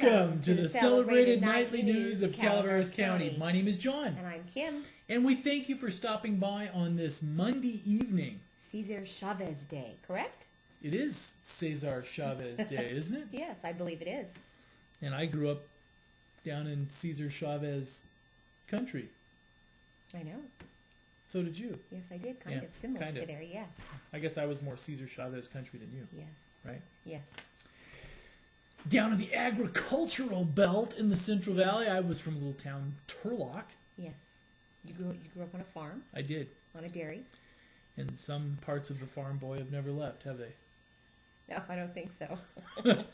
Welcome to the celebrated nightly news of Calaveras County. My name is John. And I'm Kim. And we thank you for stopping by on this Monday evening. Cesar Chavez Day, correct? It is Cesar Chavez Day, isn't it? Yes, I believe it is. And I grew up down in Cesar Chavez country. I know. So did you. Yes, I did. Kind of similar to there, yes. I guess I was more Cesar Chavez country than you. Yes. Right? Yes. Down in the agricultural belt in the Central Valley, I was from a little town, Turlock. Yes. You grew up on a farm? I did. On a dairy? And some parts of the farm boy have never left, have they? No, I don't think so.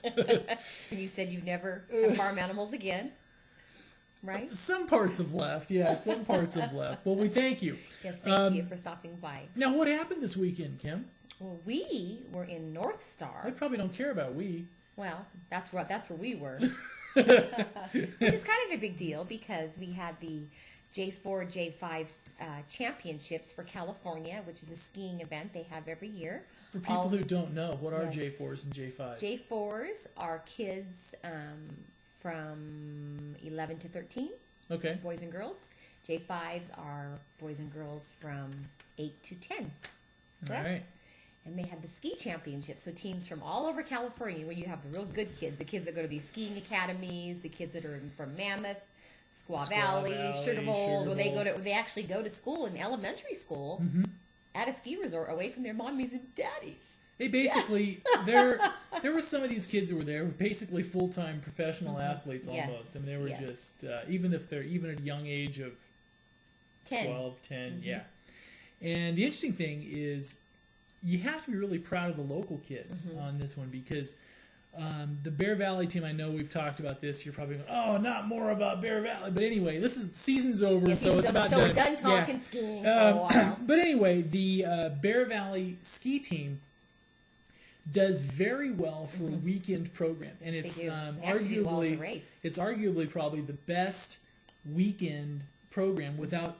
And you said you've never had farm animals again, right? Some parts have left, yeah, some parts have left. Well, we thank you. Yes, thank you for stopping by. Now, what happened this weekend, Kim? Well, we were in North Star. I probably don't care about we. Well, that's where we were. Which is kind of a big deal because we had the J4, J5 championships for California, which is a skiing event they have every year. For people who don't know, what are J4s and J5s? J4s are kids from 11 to 13, okay, boys and girls. J5s are boys and girls from 8 to 10. Correct? All right. And they had the ski championships, so teams from all over California, where you have the real good kids, the kids that go to these skiing academies, the kids that are from Mammoth, Squaw Valley, Sugar Bowl, when they actually go to school in elementary school at a ski resort away from their mommies and daddies. They basically, there were some of these kids that were there, were basically full-time professional athletes almost. I mean, they were just, even at a young age of 12, 10, yeah. And the interesting thing is, you have to be really proud of the local kids on this one because the Bear Valley team, I know we've talked about this. You're probably going, oh, not more about Bear Valley. But anyway, season's over, so it's about done. So we're done talking skiing for a while. But anyway, the Bear Valley ski team does very well for a weekend program. And it's arguably probably the best weekend program without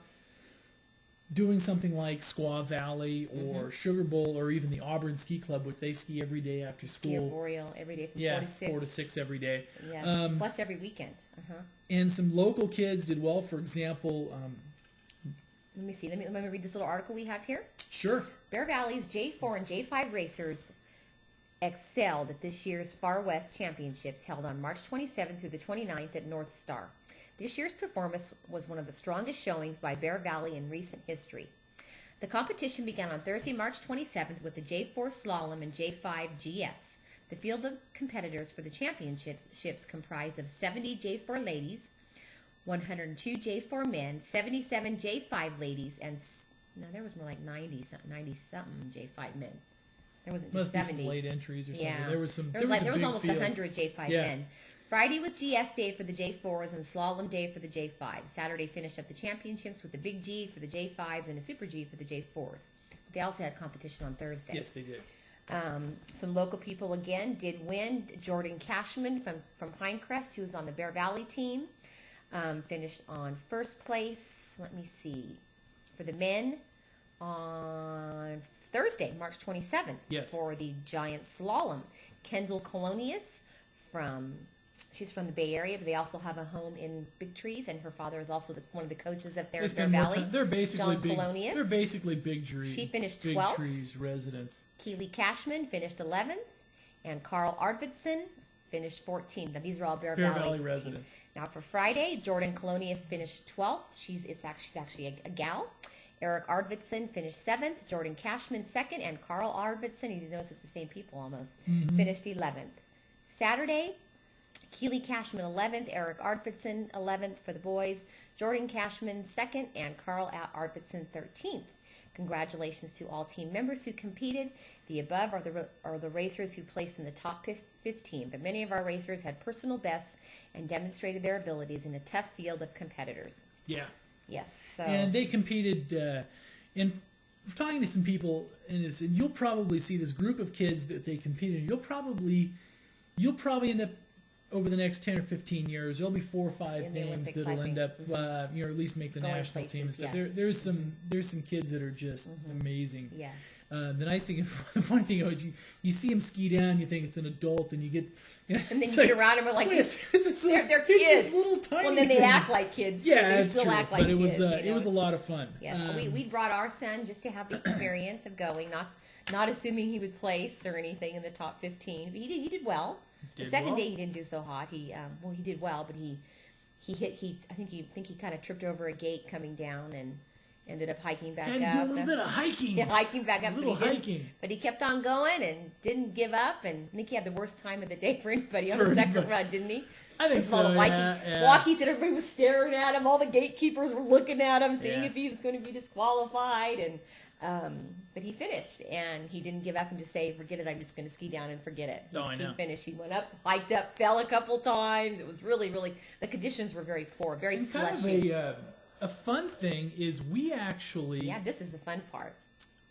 doing something like Squaw Valley or Sugar Bowl or even the Auburn Ski Club, which they ski every day after school. Ski Arboreal every day from 4 to 6. 4 to 6 every day. Yes, plus every weekend. And some local kids did well. For example, let me see. Let me read this little article we have here. Sure. Bear Valley's J4 and J5 racers excelled at this year's Far West Championships held on March 27th through the 29th at North Star. This year's performance was one of the strongest showings by Bear Valley in recent history. The competition began on Thursday, March 27th with the J4 Slalom and J5 GS. The field of competitors for the championships comprised of 70 J4 ladies, 102 J4 men, 77 J5 ladies, and there was more like 90-something J5 men. There wasn't just 70. Be some late entries or something. Yeah. There was almost 100 J5 men. Friday was GS day for the J4s and Slalom day for the J5s. Saturday finished up the championships with the Big G for the J5s and a Super G for the J4s. They also had competition on Thursday. Yes, they did. Some local people, again, did win. Jordan Cashman from Pinecrest, who was on the Bear Valley team, finished on first place. Let me see. For the men on Thursday, March 27th, for the Giant Slalom. Kendall Colonius she's from the Bay Area, but they also have a home in Big Trees, and her father is also one of the coaches up there at Bear Valley. They're basically John Colonius. They're basically Big Trees. She finished 12th. Big Trees residents. Keely Cashman finished 11th, and Carl Arvidson finished 14th. Now these are all Bear Valley residents. Now for Friday, Jordan Colonius finished 12th. She's actually a gal. Eric Arvidson finished 7th. Jordan Cashman 2nd, and Carl Arvidson, you notice it's the same people almost, finished 11th. Saturday, Keely Cashman 11th, Eric Arvidson 11th for the boys, Jordan Cashman 2nd, and Carl Arvidson 13th. Congratulations to all team members who competed. The above are the racers who placed in the top 15, but many of our racers had personal bests and demonstrated their abilities in a tough field of competitors. Yeah. Yes. So. And they competed in talking to some people, and you'll probably see this group of kids that they competed in. You'll probably end up over the next 10 or 15 years, there'll be 4 or 5 names that'll end up, at least make the national team and stuff. Yes. There's some kids that are just amazing. Yes. The nice thing, the funny thing is, you see him ski down, you think it's an adult, and you get, and then you get around him and like, they're kids. It's this little tiny. Well, then they act like kids. Yeah, they still true. act like but it was kids. it was a lot of fun. Yes, we brought our son just to have the experience of going, not assuming he would place or anything in the top 15. But he did well. The second day he didn't do so hot. He did well, but I think he kind of tripped over a gate coming down and ended up hiking back up. And a little bit of hiking. Yeah, hiking back up. A little hiking. But he kept on going and didn't give up. And I think he had the worst time of the day for anybody on the second run, didn't he? I think so. All the walkies and everybody was staring at him. All the gatekeepers were looking at him, seeing if he was going to be disqualified. And but he finished, and he didn't give up and just say, "Forget it. I'm just going to ski down and forget it." I know. He finished. He went up, hiked up, fell a couple times. It was really, really. The conditions were very poor, very slushy. Kind of a fun thing is we actually... Yeah, this is the fun part.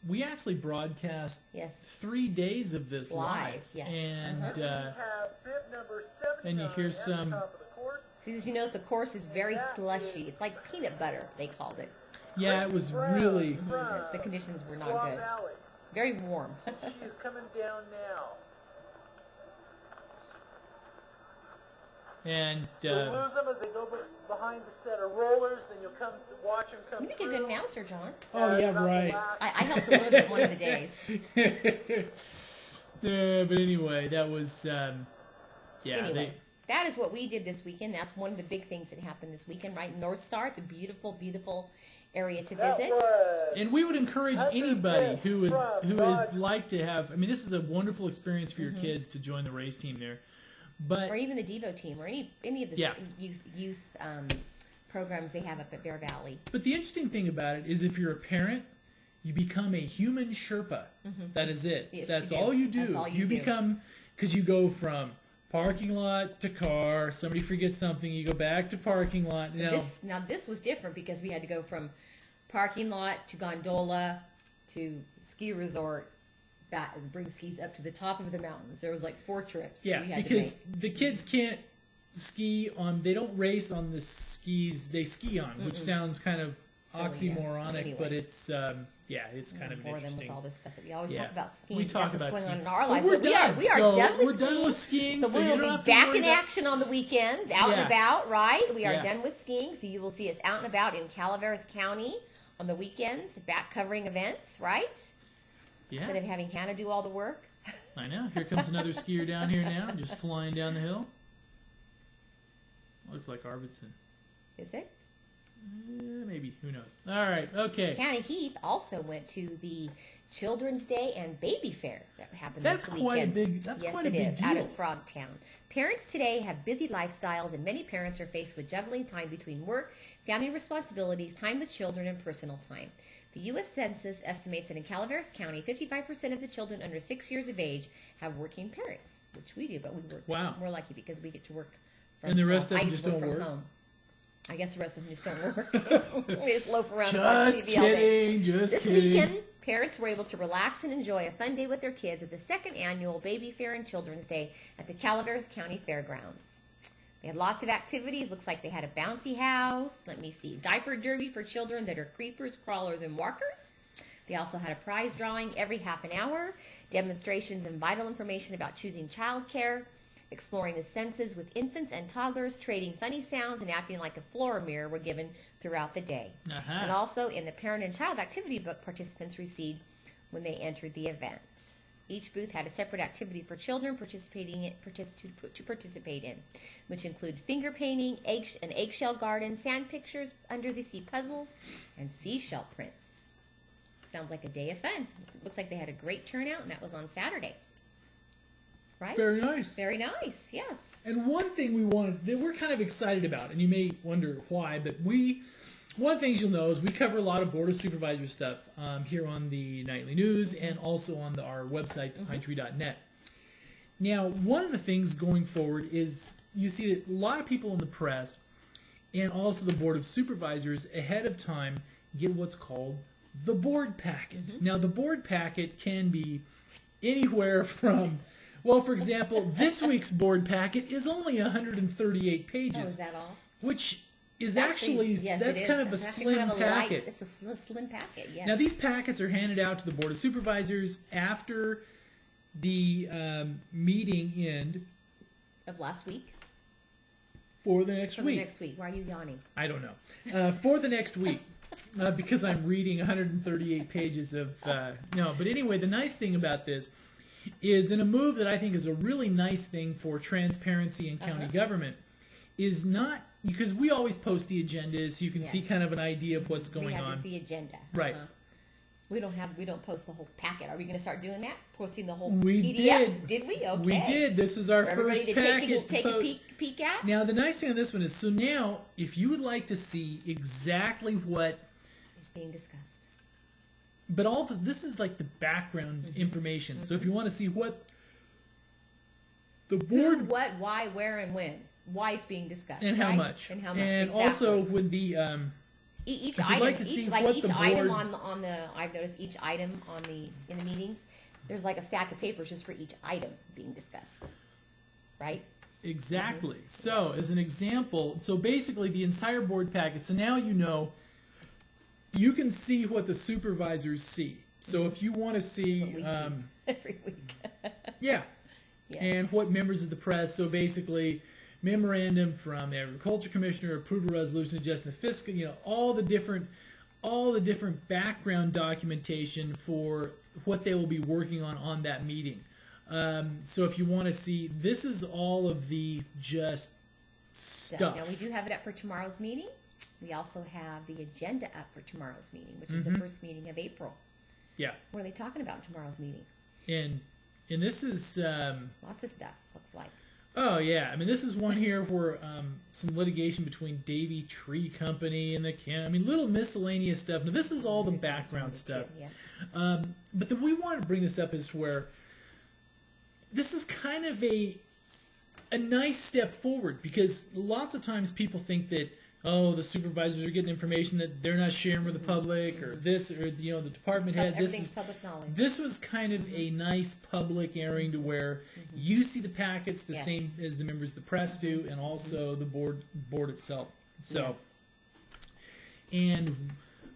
We actually broadcast 3 days of this live. Yes. And, and you hear some... See, as you notice, the course is very slushy. It's like peanut butter, they called it. Yeah, it was really... The conditions were not good. Very warm. She is coming down now. And you'll lose them as they go behind the set of rollers, then you'll watch them come You make a good announcer, John. Oh, yeah, right. I helped a little bit one of the days. But anyway, that was... anyway, that is what we did this weekend. That's one of the big things that happened this weekend, right? North Star, it's a beautiful, beautiful area to visit. And we would encourage anybody who is like to have... I mean, this is a wonderful experience for your kids to join the race team there. But, or even the Devo team, or any of the youth programs they have up at Bear Valley. But the interesting thing about it is if you're a parent, you become a human Sherpa. That is it. Yes, That's all you do. That's all you do. Become, because you go from parking lot to car, somebody forgets something, you go back to parking lot. Now this was different because we had to go from parking lot to gondola to ski resort. Bring skis up to the top of the mountains. There was like 4 trips. Yeah, because the kids can't ski on. They don't race on the skis they ski on, which sounds kind of oxymoronic, anyway. But it's it's kind of interesting. Them with all this stuff that we always talk about skiing. We talk about what's going skiing. on in our lives. We're done. We are done with we're skiing. Done with skiing. So we'll be back in action on the weekends, out and about. Right? We are done with skiing, so you will see us out and about in Calaveras County on the weekends, back covering events. Right? Yeah. Instead of having Hannah do all the work. I know. Here comes another skier down here now, just flying down the hill. Looks like Arvidsson. Is it? Maybe. Who knows? All right. Okay. Hannah Heath also went to the Children's Day and Baby Fair that happened this weekend. That's quite a big deal. Out at Frogtown. Parents today have busy lifestyles, and many parents are faced with juggling time between work, family responsibilities, time with children, and personal time. The U.S. Census estimates that in Calaveras County, 55% of the children under 6 years of age have working parents, which we do, but we work more lucky because we get to work from home. And the rest of them just don't work? Home. I guess the rest of them just don't work. We just loaf around and watch TV all day. This weekend, parents were able to relax and enjoy a fun day with their kids at the 2nd annual Baby Fair and Children's Day at the Calaveras County Fairgrounds. They had lots of activities. Looks like they had a bouncy house. Let me see. Diaper derby for children that are creepers, crawlers, and walkers. They also had a prize drawing every half an hour, demonstrations and vital information about choosing child care, exploring the senses with infants and toddlers, trading funny sounds, and acting like a floor mirror were given throughout the day. And also in the parent and child activity book, participants received when they entered the event. Each booth had a separate activity for children to participate in, which include finger painting, an eggshell garden, sand pictures, under the sea puzzles, and seashell prints. Sounds like a day of fun. Looks like they had a great turnout, and that was on Saturday. Right? Very nice. Very nice, yes. And one thing that we're kind of excited about, and you may wonder why, but one of the things you'll know is we cover a lot of Board of Supervisors stuff here on the Nightly News and also on our website, thepinetree.net. Now, one of the things going forward is you see that a lot of people in the press and also the Board of Supervisors ahead of time get what's called the board packet. Now, the board packet can be anywhere from, well, for example, this week's board packet is only 138 pages. Oh, is that all? Which is actually yes, that's kind of a slim packet. It's a slim packet. Yeah. Now these packets are handed out to the Board of Supervisors after the meeting end of last week. For the next week. The next week. Why are you yawning? I don't know. For the next week. Because I'm reading 138 pages of... no, but anyway, the nice thing about this is in a move that I think is a really nice thing for transparency in county government is not... Because we always post the agendas so you can see kind of an idea of what's going on. We have just the agenda. Right. We don't post the whole packet. Are we going to start doing that? Posting the whole PDF? Did. Did we? Okay. We did. This is our first packet. Take a peek at. Now, the nice thing on this one is, so now, if you would like to see exactly what is being discussed, but also this is like the background information. So if you want to see what the board, who, what, why, where, and when, why it's being discussed, and how much, and how much, and exactly. Also with the each if item, like to see what each the item board, on the I've noticed each item on the in the meetings, there's like a stack of papers just for each item being discussed, right? Exactly. So as an example, so basically the entire board packet. So now you know, you can see what the supervisors see. So if you want to see, every week, yeah, and what members of the press. So basically. Memorandum from the Agriculture Commissioner, approval resolution adjusting the fiscal, all the different background documentation for what they will be working on that meeting. So if you want to see, this is all of the just stuff. Now we do have it up for tomorrow's meeting. We also have the agenda up for tomorrow's meeting, which is the first meeting of April. Yeah. What are they talking about in tomorrow's meeting? And this is lots of stuff. Looks like. Oh, yeah. I mean, this is one here where some litigation between Davy Tree Company and the county. I mean, little miscellaneous stuff. Now, this is all the background stuff. Yeah. But we want to bring this up is where this is kind of a nice step forward because lots of times people think that, oh, the supervisors are getting information that they're not sharing with the public or this or, the department head. Everything's public knowledge. This was kind of a nice public airing to where you see the packets the same as the members of the press do and also the board itself. So, and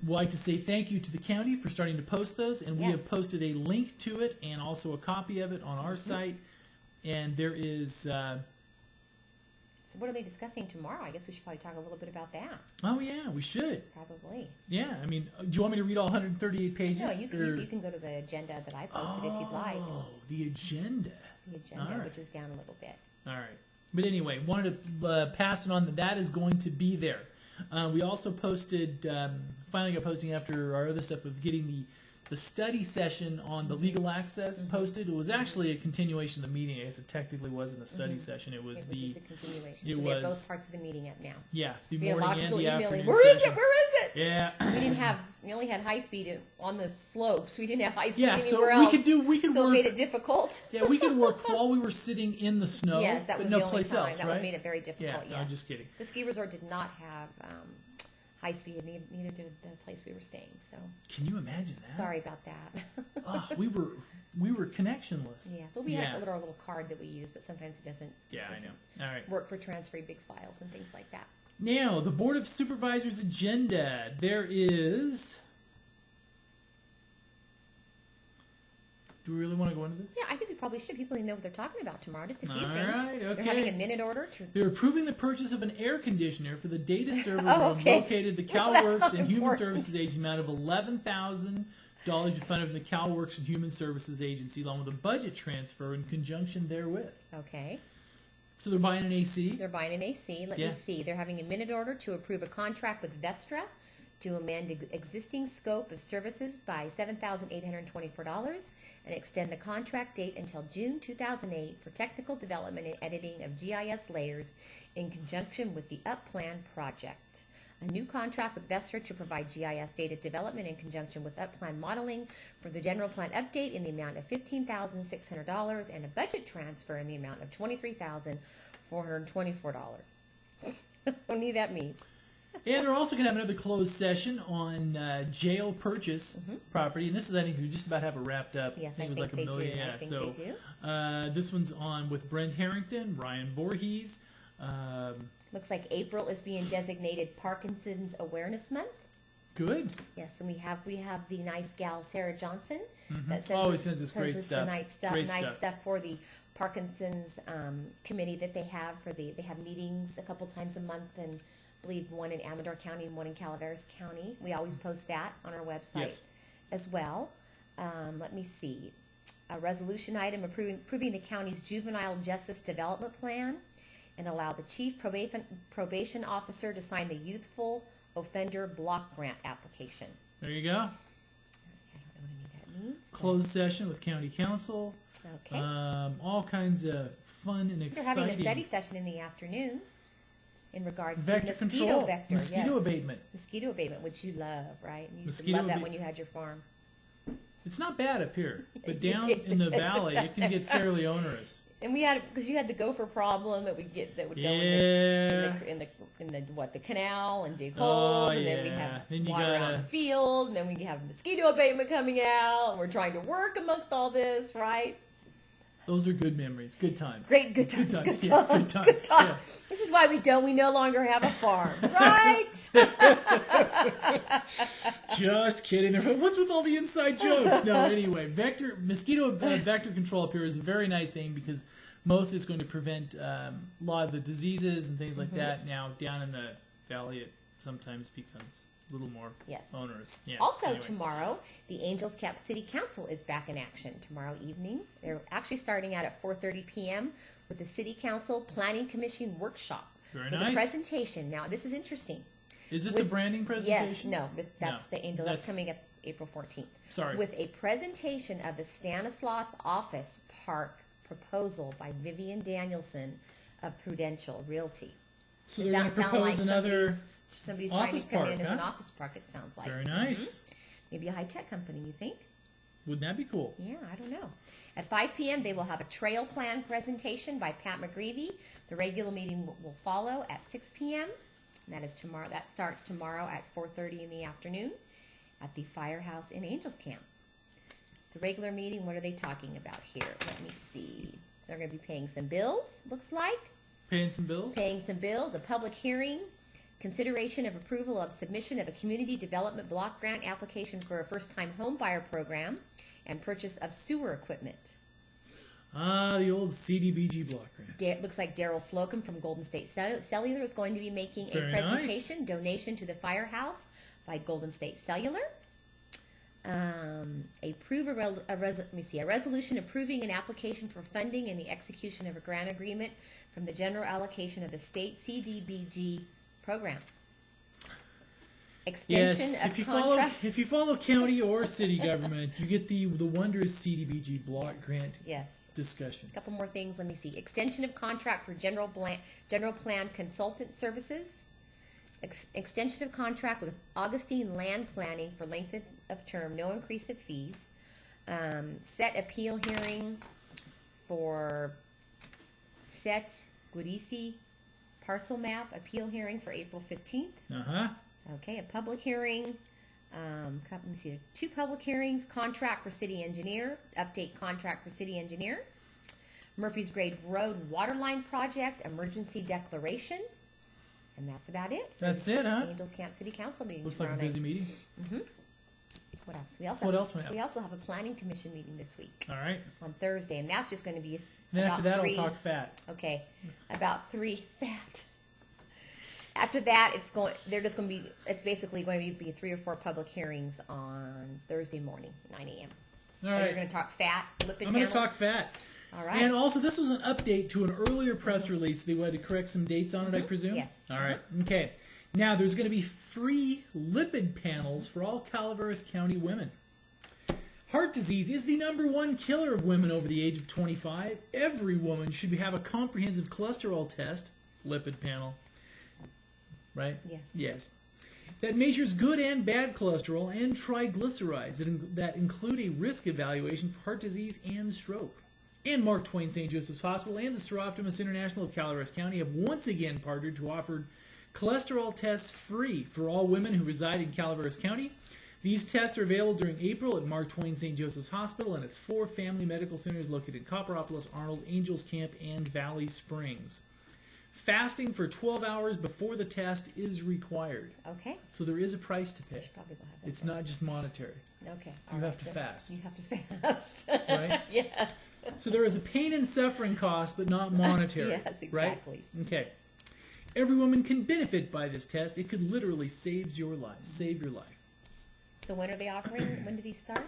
we'd like to say thank you to the county for starting to post those. And we have posted a link to it and also a copy of it on our site. And there is... So what are they discussing tomorrow? I guess we should probably talk a little bit about that. Oh, yeah, we should. Probably. Yeah, I mean, do you want me to read all 138 pages? No, you can go to the agenda that I posted if you'd like. Oh, the agenda. The agenda, which is down a little bit. All right. But anyway, wanted to pass it on that is going to be there. We also posted, finally got posting after our other stuff of getting the study session on the legal access posted. It was actually a continuation of the meeting. I guess it technically wasn't a study session. It was a continuation. It so was we have both parts of the meeting up now. Yeah, the we morning had a lot of and people the emailing, afternoon where is session. it? Where is it? Yeah. We only had high speed on the slopes. We didn't have high speed anywhere so else. We could so work. it made it difficult. Yeah, we could work while we were sitting in the snow. Yes, that was but no the only place time. else, That right? made it very difficult. Yeah, no, I'm just kidding. The ski resort did not have high speed, neither did the place we were staying. So can you imagine that? Sorry about that. Oh, we were connectionless. Yeah, so we have our little card that we use, but sometimes it doesn't. Yeah, I know. All right. Work for transferring big files and things like that. Now, the Board of Supervisors agenda. There is. Do we really want to go into this? Yeah, I think we probably should. People need to know what they're talking about tomorrow. Just a few things. All right, okay. They're having a minute order. They're approving the purchase of an air conditioner for the data server located at the CalWorks and Human Services Agency, amount of $11,000 to be funded from the CalWorks and Human Services Agency, along with a budget transfer in conjunction therewith. Okay. So they're buying an AC? They're buying an AC. Let me see. They're having a minute order to approve a contract with Vestra to amend existing scope of services by $7,824 and extend the contract date until June 2008 for technical development and editing of GIS layers in conjunction with the UpPlan project. A new contract with Vestra to provide GIS data development in conjunction with UpPlan modeling for the general plan update in the amount of $15,600 and a budget transfer in the amount of $23,424. What do you that mean? And they're also going to have another closed session on jail purchase property. And this is, I think, we just about have it wrapped up. Yes, I think it was like they $1 million. do. Yeah, I think so they do. This one's on with Brent Harrington, Ryan Voorhees. Looks like April is being designated Parkinson's Awareness Month. Good. Yes, and we have the nice gal Sarah Johnson that sends us great stuff. Nice stuff for the Parkinson's committee that they have they have meetings a couple times a month, and I believe one in Amador County and one in Calaveras County. We always post that on our website as well. Let me see. A resolution item approving the county's juvenile justice development plan, and allow the chief probation officer to sign the youthful offender block grant application. There you go. I don't know what any of that means. Closed session with county council. Okay. All kinds of fun and exciting. They're having a study session in the afternoon in regards vector to mosquito control, vector. mosquito abatement. Mosquito abatement, which you love, right? You used Mosquito to love that when you had your farm. It's not bad up here, but down in the valley, it can get fairly onerous. And we had, because you had the gopher problem that would go in the canal and dig holes, and then we have water out in the field, and then we have mosquito abatement coming out, and we're trying to work amongst all this, right? Those are good memories, good times. Good times. Yeah. This is why we no longer have a farm, right? Just kidding. What's with all the inside jokes? No, anyway, mosquito vector control up here is a very nice thing, because most is going to prevent a lot of the diseases and things like that. Now, down in the valley, it sometimes becomes a little more onerous. Yeah. Also, anyway. tomorrow, the Angels Cap City Council is back in action tomorrow evening. They're actually starting out at 4:30 p.m. with the City Council Planning Commission workshop. Very with nice. a presentation. Now, this is interesting. Is this the branding presentation? Yes. No, that's the Angel. That's coming up April 14th. Sorry. With a presentation of the Stanislaus Office Park proposal by Vivian Danielson of Prudential Realty. So they're going to propose another somebody's trying to come in as an office park, it sounds like. Very nice. Maybe a high-tech company, you think? Wouldn't that be cool? Yeah, I don't know. At 5 p.m., they will have a trail plan presentation by Pat McGreevy. The regular meeting will follow at 6 p.m. And that is tomorrow. That starts tomorrow at 4:30 in the afternoon at the Firehouse in Angels Camp. The regular meeting, what are they talking about here? Let me see. They're going to be paying some bills, looks like. Paying some bills? Paying some bills, a public hearing, consideration of approval of submission of a community development block grant application for a first-time home buyer program, and purchase of sewer equipment. Ah, the old CDBG block grant. It looks like Daryl Slocum from Golden State Cellular is going to be making a presentation, donation to the firehouse by Golden State Cellular. A resolution approving an application for funding and the execution of a grant agreement from the general allocation of the state CDBG program. Extension of contract. If you follow county or city government, you get the wondrous CDBG block grant discussions. A couple more things. Let me see. Extension of contract for general plan consultant services. Extension of contract with Augustine Land Planning for length of term, no increase of fees. Set appeal hearing for Set Guarisi parcel map appeal hearing for April 15th. Okay, a public hearing. Let me see. 2 public hearings. Contract for city engineer. Update contract for city engineer. Murphy's Grade Road Waterline Project emergency declaration. And that's about it. That's it, huh? Angels Camp City Council meeting. Looks like a busy meeting. What else? We also have a planning commission meeting this week. All right. On Thursday, and that's just going to be then after that, I'll talk fat. Okay, about 3 fat. After that, it's basically going to be 3 or 4 public hearings on Thursday morning, 9 a.m. All right. You're going to talk fat, lipid panels? I'm going to talk fat. All right. And also, this was an update to an earlier press release. They wanted to correct some dates on it, I presume? Yes. All right. Okay. Now, there's going to be free lipid panels for all Calaveras County women. Heart disease is the #1 killer of women over the age of 25. Every woman should have a comprehensive cholesterol test, lipid panel, right? Yes. Yes. That measures good and bad cholesterol and triglycerides that include a risk evaluation for heart disease and stroke. And Mark Twain St. Joseph's Hospital and the Sir Optimus International of Calaveras County have once again partnered to offer cholesterol tests free for all women who reside in Calaveras County. These tests are available during April at Mark Twain St. Joseph's Hospital and its 4 family medical centers located in Copperopolis, Arnold, Angels Camp, and Valley Springs. Fasting for 12 hours before the test is required. Okay. So there is a price to I pay. should probably go have that. It's not just monetary. Okay. You have to fast. You have to fast. Right? Yes. So there is a pain and suffering cost, but not monetary. Yes, exactly. Right? Okay. Every woman can benefit by this test. It could literally save your life. Save your life. So when are they offering? When do these start?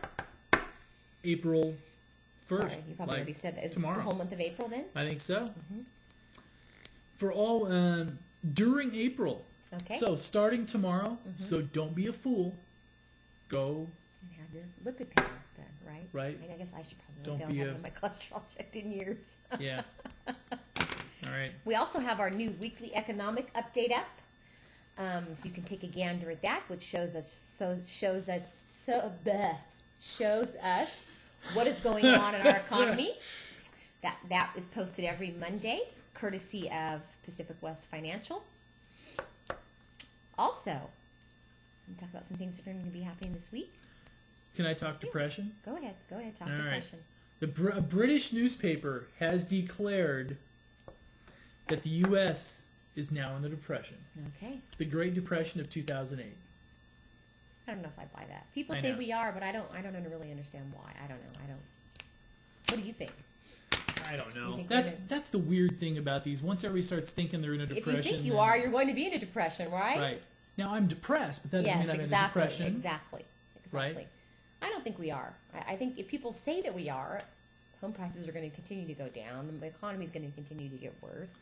April 1st. Sorry, you probably already said that. Is tomorrow. it the whole month of April then? I think so. For all, during April. Okay. So starting tomorrow, so don't be a fool. Go. And have your lipid panel done, right? Right. I guess I should probably Don't go be have a- my cholesterol checked in years. Yeah. All right. We also have our new weekly economic update up, so you can take a gander at that, which shows us what is going on in our economy. That is posted every Monday, courtesy of Pacific West Financial. Also, I'm talking about some things that are going to be happening this week. Can I talk depression? Go ahead, talk All right. depression. A British newspaper has declared that the U.S. is now in the Depression. Okay. The Great Depression of 2008. I don't know if I buy that. People I say know. we are, but I don't really understand why. I don't know. What do you think? I don't You know. think That's the weird thing about these. Once everybody starts thinking they're in a depression. If you think you then- are, you're going to be in a depression, right? Right. Now, I'm depressed, but that doesn't Yes, mean I'm exactly. in a depression. Exactly. Right? I don't think we are. I think if people say that we are, home prices are going to continue to go down. The economy is going to continue to get worse.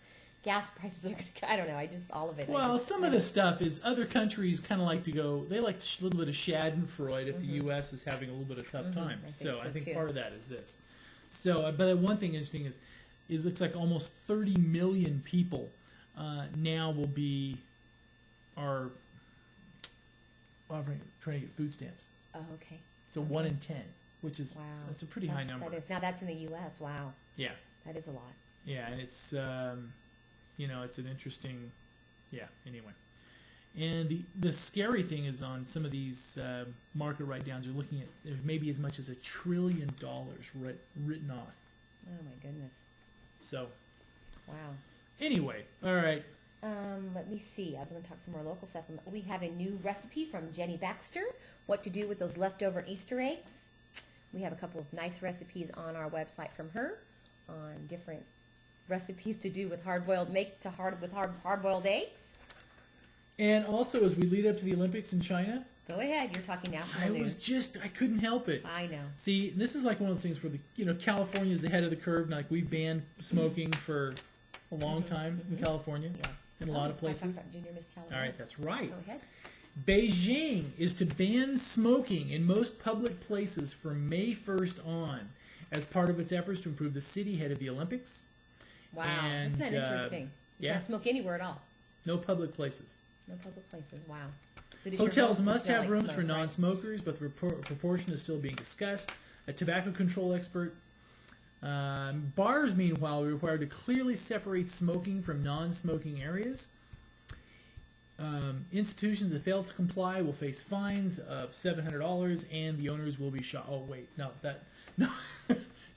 Gas prices are going to, I don't know. All of it. Well, some of the stuff is other countries kind of like to go, they like a little bit of schadenfreude if the U.S. is having a little bit of tough time. I think too. part of that is this. So, but one thing interesting is looks like almost 30 million people now will be, are trying to get food stamps. Oh, okay. So 1 in 10, which is, Wow. that's a pretty high number. Now that's in the U.S. Wow. Yeah. That is a lot. Yeah, and it's, it's an interesting, anyway. And the scary thing is on some of these market write-downs, you're looking at there maybe as much as $1 trillion written off. Oh, my goodness. So, Wow. anyway, all right. Let me see. I was going to talk some more local stuff. We have a new recipe from Jenny Baxter, what to do with those leftover Easter eggs. We have a couple of nice recipes on our website from her on different recipes to do with hard-boiled eggs. And also, as we lead up to the Olympics in China, Go ahead. You're talking national news. I couldn't help it. I know. See, this is like one of those things where California is the head of the curve. And like we banned smoking for a long time in California, Yes. in a lot of Can I talk places. about Junior Miss All Calaveras? right, that's right. Go ahead. Beijing is to ban smoking in most public places from May 1st on as part of its efforts to improve the city ahead of the Olympics. Wow. And, Isn't that interesting? You yeah. can't smoke anywhere at all. No public places. No public places. Wow. So does your Hotels house must smell have like rooms smoke, for right? non-smokers, but the proportion is still being discussed. A tobacco control expert. Bars, meanwhile, are required to clearly separate smoking from non-smoking areas. Institutions that fail to comply will face fines of $700, and the owners will be shot. Oh wait, no,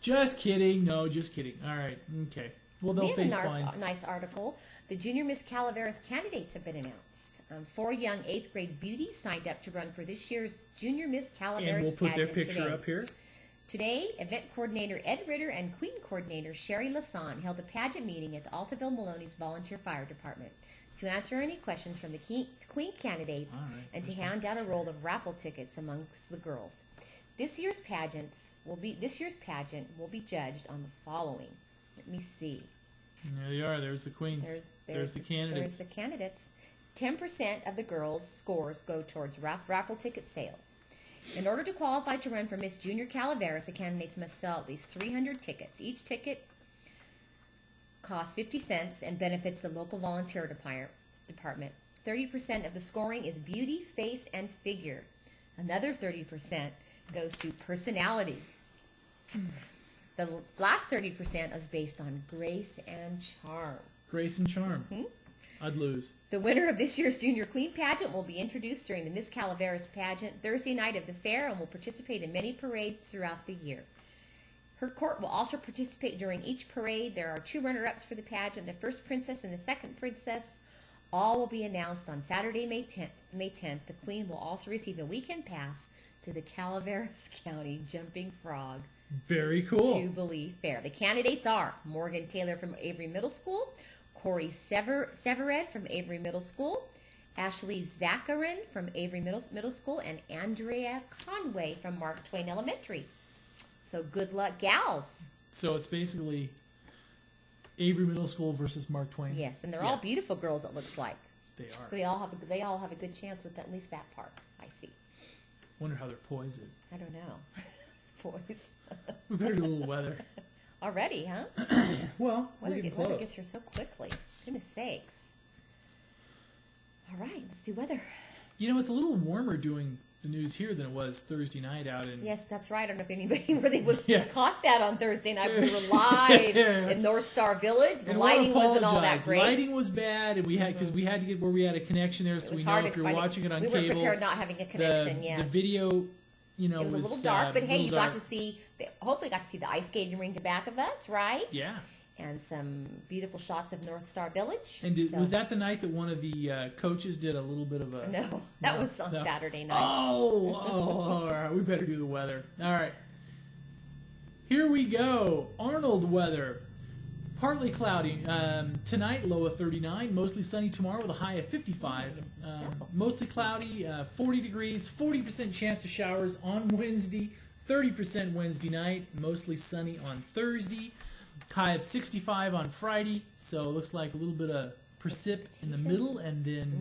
just kidding. No, just kidding. All right, okay. Well, they'll face fines. Nice article. The Junior Miss Calaveras candidates have been announced. 4 young 8th grade beauties signed up to run for this year's Junior Miss Calaveras And we'll put their pageant picture today. up here. Today, event coordinator Ed Ritter and queen coordinator Sherry Lasan held a pageant meeting at the Altaville Maloney's Volunteer Fire Department to answer any questions from the queen candidates and to hand out a roll of raffle tickets amongst the girls. This year's pageant will be judged on the following. Let me see. There they are. There's the queens. There's the candidates. There's the candidates. 10% of the girls' scores go towards raffle ticket sales. In order to qualify to run for Miss Junior Calaveras, the candidates must sell at least 300 tickets. Each ticket costs 50 cents and benefits the local volunteer department. 30% of the scoring is beauty, face, and figure. Another 30% goes to personality. The last 30% is based on grace and charm. Grace and charm. I'd lose. The winner of this year's Junior Queen pageant will be introduced during the Miss Calaveras pageant Thursday night of the fair and will participate in many parades throughout the year. Her court will also participate during each parade. There are 2 runner-ups for the pageant, the first princess and the second princess. All will be announced on Saturday, May 10th. The Queen will also receive a weekend pass to the Calaveras County Jumping Frog Very cool. Jubilee Fair. The candidates are Morgan Taylor from Avery Middle School, Corey Severed from Avery Middle School, Ashley Zacharin from Avery Middle School, and Andrea Conway from Mark Twain Elementary. So good luck, gals. So it's basically Avery Middle School versus Mark Twain. Yes, and they're all beautiful girls, it looks like. They are. So they all have a good chance with at least that part, I see. Wonder how their poise is. I don't know. Boys. We better do a little weather. Already, huh? Well, we're getting close. Weather gets here so quickly. Goodness sakes. All right, let's do weather. You know, it's a little warmer doing the news here than it was Thursday night out in... Yes, that's right. I don't know if anybody really caught that on Thursday night. We were live in North Star Village. The lighting wasn't all that great. The lighting was bad, and we had because we had to get where we had a connection there, so we know if you're watching it on cable. We weren't prepared not having a connection. The video, you know, it was a little dark, but hey, you got to see. Hopefully, got to see the ice skating rink back of us, right? Yeah. And some beautiful shots of North Star Village. And was that the night that one of the coaches did a little bit of a... No, that was on Saturday night. All right. We better do the weather. All right. Here we go. Arnold weather. Partly cloudy. Tonight, low of 39. Mostly sunny tomorrow with a high of 55. Mostly cloudy, 40 degrees. 40% chance of showers on Wednesday. 30% Wednesday night. Mostly sunny on Thursday. High of 65 on Friday, so it looks like a little bit of precip in the middle, and then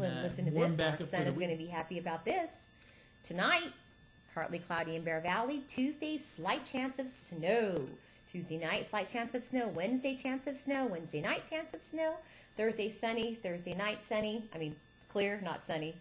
warm back up. Our son is going to be happy about this. Tonight, partly cloudy in Bear Valley. Tuesday, slight chance of snow. Tuesday night, slight chance of snow. Wednesday, chance of snow. Wednesday night, chance of snow. Thursday, sunny. Thursday night, sunny. I mean, clear, not sunny.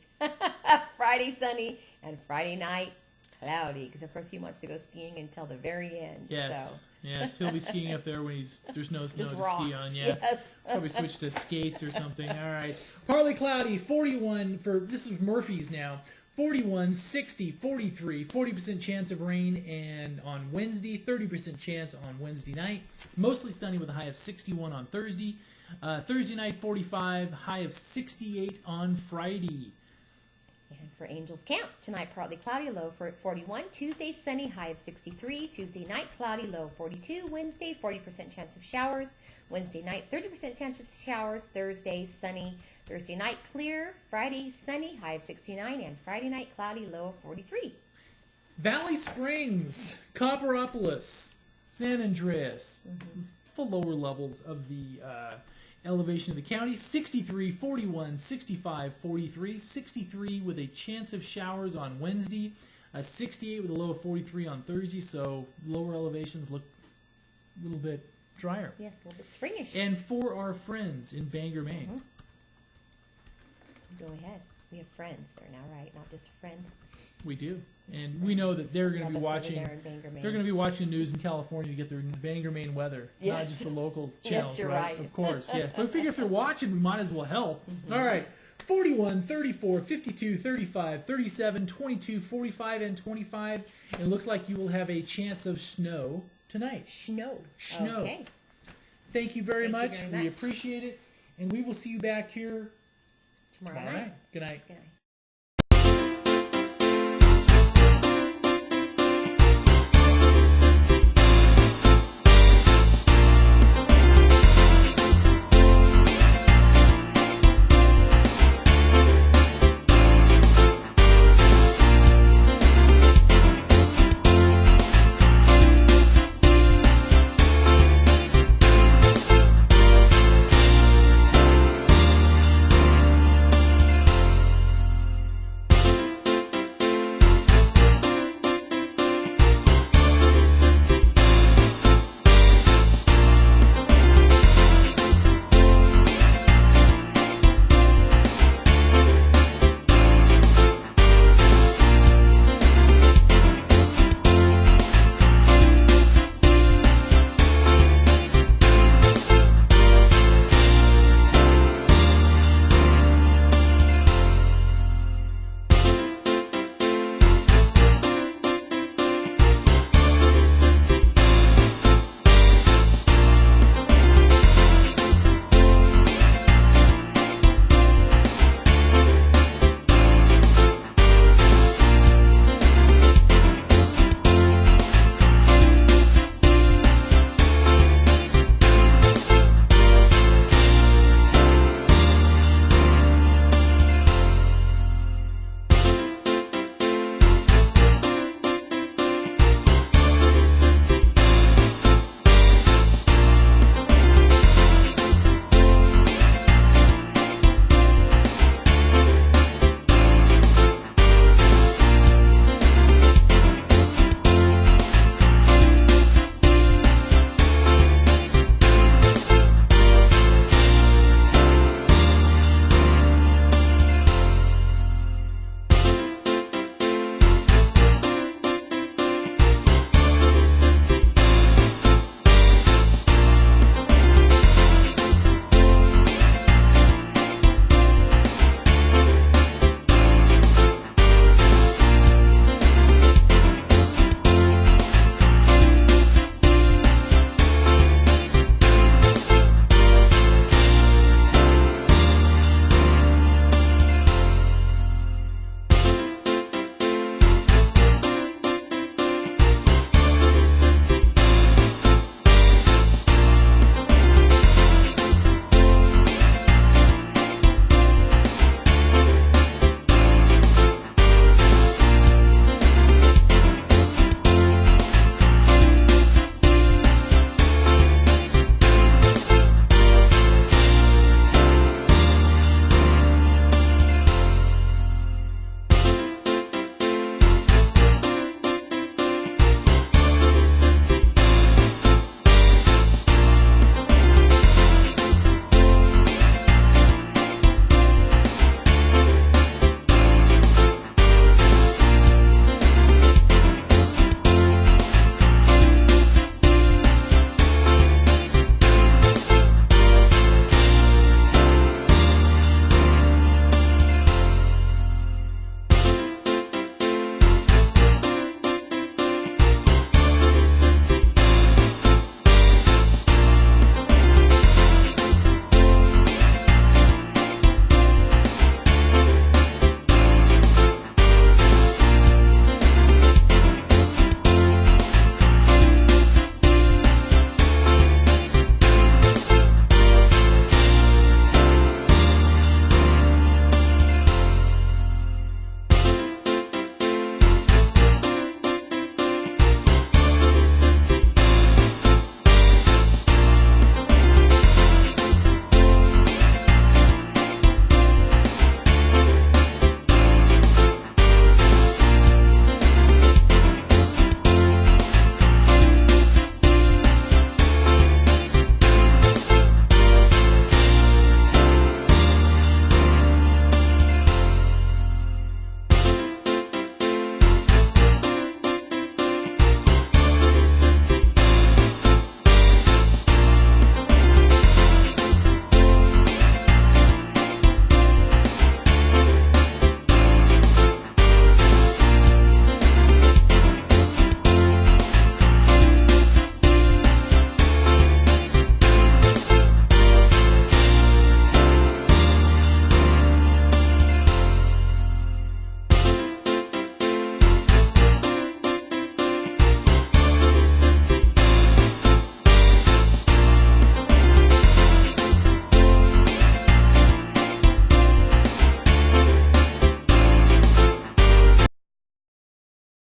Friday, sunny. And Friday night, cloudy, because of course he wants to go skiing until the very end. Yes. So. Yes, he'll be skiing up there when there's no snow Just to rocks. ski on. Yeah, Yes. Probably switch to skates or something. All right, partly cloudy, 41 this is Murphy's now. 41, 60, 43, 40% chance of rain, and on Wednesday, 30% chance on Wednesday night. Mostly sunny with a high of 61 on Thursday. Thursday night, 45, high of 68 on Friday. And for Angels Camp, tonight partly cloudy, low for 41. Tuesday, sunny, high of 63. Tuesday night, cloudy, low 42. Wednesday, 40% chance of showers. Wednesday night, 30% chance of showers. Thursday, sunny. Thursday night, clear. Friday, sunny, high of 69. And Friday night, cloudy, low of 43. Valley Springs, Copperopolis, San Andreas, the lower levels of the elevation of the county. 63, 41, 65, 43, 63 with a chance of showers on Wednesday, 68 with a low of 43 on Thursday, so lower elevations look a little bit drier. Yes, a little bit springish. And for our friends in Bangor, Maine. Go ahead. We have friends there now, right? Not just a friend. We do. And we know that they're going to be watching. They're going to be watching news in California to get their Bangor, Maine weather, not just the local channels. Yes, you're right. Of course, yes. But I figure if they're watching, we might as well help. All right, 41, 34, 52, 35, 37, 22, 45, and 25. It looks like you will have a chance of snow tonight. Snow. Okay. Thank you very much. We appreciate it, and we will see you back here tomorrow night. Good night. Good night.